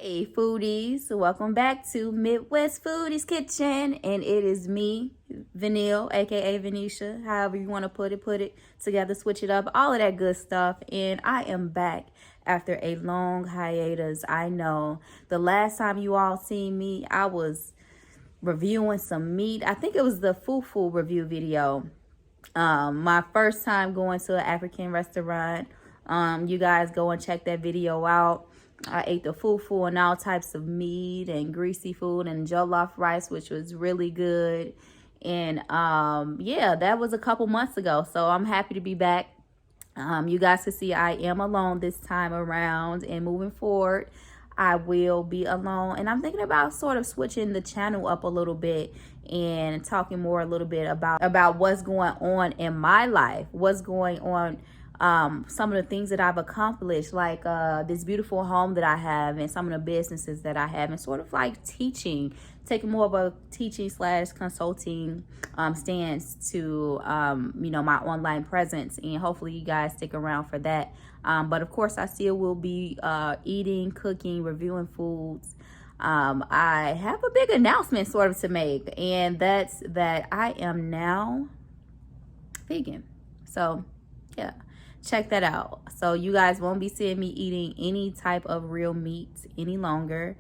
Hey foodies, welcome back to Midwest Foodies Kitchen, and it is me, Vanille, aka Venetia, however you want to put it together, switch it up, all of that good stuff. And I am back after a long hiatus. I know the last time you all seen me, I was reviewing some meat. I think it was the fufu review video. My first time going to an African restaurant. You guys go and check that video out. I ate the fufu and all types of meat and greasy food and jollof rice, which was really good. And yeah, that was a couple months ago. So I'm happy to be back. You guys can see I am alone this time around, and moving forward, I will be alone. And I'm thinking about sort of switching the channel up a little bit and talking more a little bit about what's going on in my life, what's going on, some of the things that I've accomplished, like this beautiful home that I have and some of the businesses that I have, and sort of like taking more of a teaching slash consulting stance to my online presence. And hopefully you guys stick around for that. But of course I still will be eating, cooking, reviewing foods. I have a big announcement sort of to make, and that's that I am now vegan. So yeah, check that out. So you guys won't be seeing me eating any type of real meat any longer.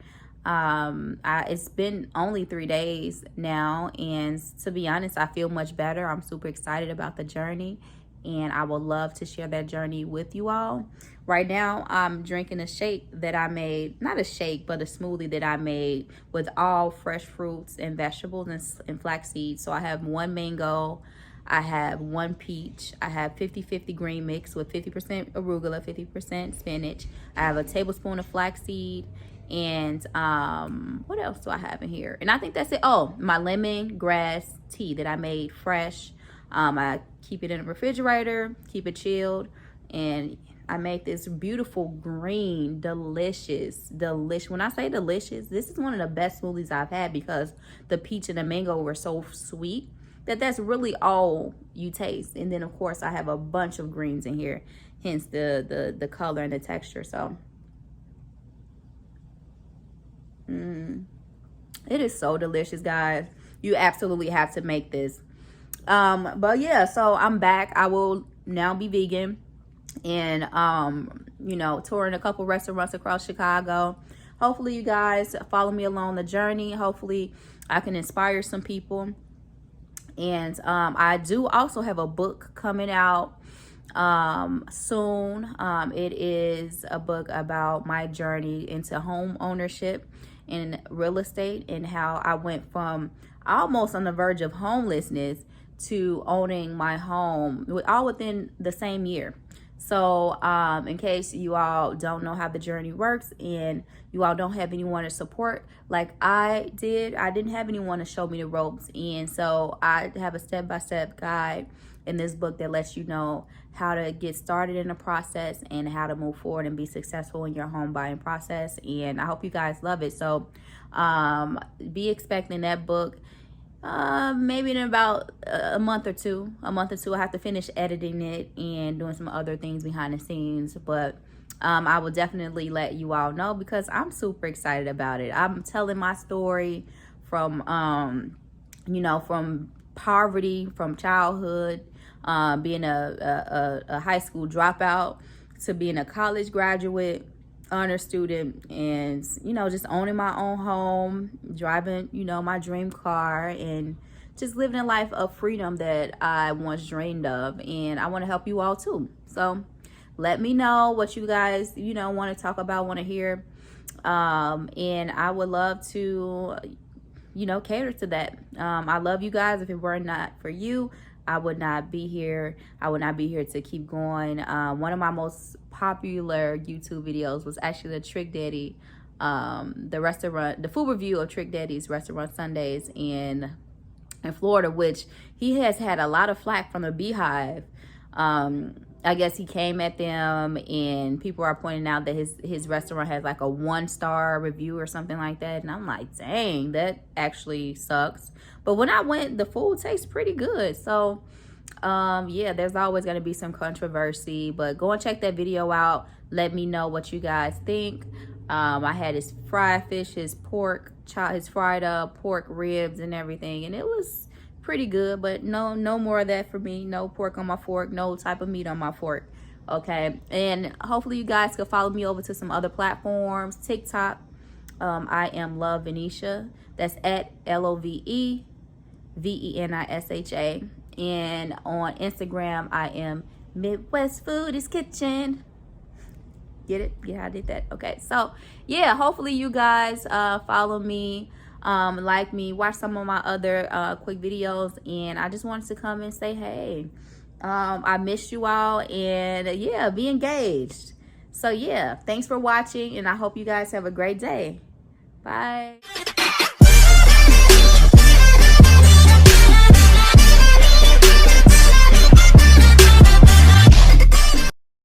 It's been only 3 days now, and to be honest, I feel much better. I'm super excited about the journey, and I would love to share that journey with you all. Right now, I'm drinking a shake that I made, not a shake, but a smoothie that I made with all fresh fruits and vegetables and flax seeds. So I have 1 mango, I have 1 peach, I have 50-50 green mix with 50% arugula, 50% spinach. I have a tablespoon of flaxseed, and what else do I have in here? And I think that's it. Oh, my lemongrass tea that I made fresh. I keep it in the refrigerator, keep it chilled, and I make this beautiful green, delicious. When I say delicious, this is one of the best smoothies I've had, because the peach and the mango were so sweet that's really all you taste. And then of course I have a bunch of greens in here, hence the color and the texture. So it is so delicious, guys. You absolutely have to make this. But yeah, so I'm back. I will now be vegan, and touring a couple restaurants across Chicago. Hopefully you guys follow me along the journey. Hopefully I can inspire some people. And I do also have a book coming out soon. It is a book about my journey into home ownership and real estate, and how I went from almost on the verge of homelessness to owning my home, all within the same year. So in case you all don't know how the journey works, and you all don't have anyone to support like I didn't have anyone to show me the ropes. And so I have a step-by-step guide in this book that lets you know how to get started in the process and how to move forward and be successful in your home buying process. And I hope you guys love it. So be expecting that book maybe in about a month or two. I have to finish editing it and doing some other things behind the scenes, but I will definitely let you all know, because I'm super excited about it. I'm telling my story from from poverty, from childhood, being a high school dropout, to being a college graduate, honor student, and just owning my own home, driving my dream car, and just living a life of freedom that I once dreamed of. And I want to help you all too. So let me know what you guys want to talk about, want to hear, and I would love to cater to that. I love you guys. If it were not for you, I would not be here. I would not be here to keep going. One of my most popular YouTube videos was actually the Trick Daddy, the food review of Trick Daddy's Restaurant Sundays in Florida, which he has had a lot of flack from the Beehive. I guess he came at them, and people are pointing out that his restaurant has like a 1-star review or something like that. And I'm like, dang, that actually sucks. But when I went, the food tastes pretty good. So yeah, there's always going to be some controversy, but go and check that video out. Let me know what you guys think. I had his fried fish, his pork, his fried pork ribs and everything, and it was pretty good. But no more of that for me. No pork on my fork, no type of meat on my fork. Okay, and hopefully you guys can follow me over to some other platforms. TikTok, I am Love Venetia. That's at LOVEVENISHA. And on Instagram, I am Midwest Foodies Kitchen. Get it? Yeah, I did that. Okay, so yeah, hopefully you guys follow me, like me, watch some of my other quick videos, and I just wanted to come and say hey. I missed you all, and yeah, be engaged. So yeah, thanks for watching, and I hope you guys have a great day. Bye.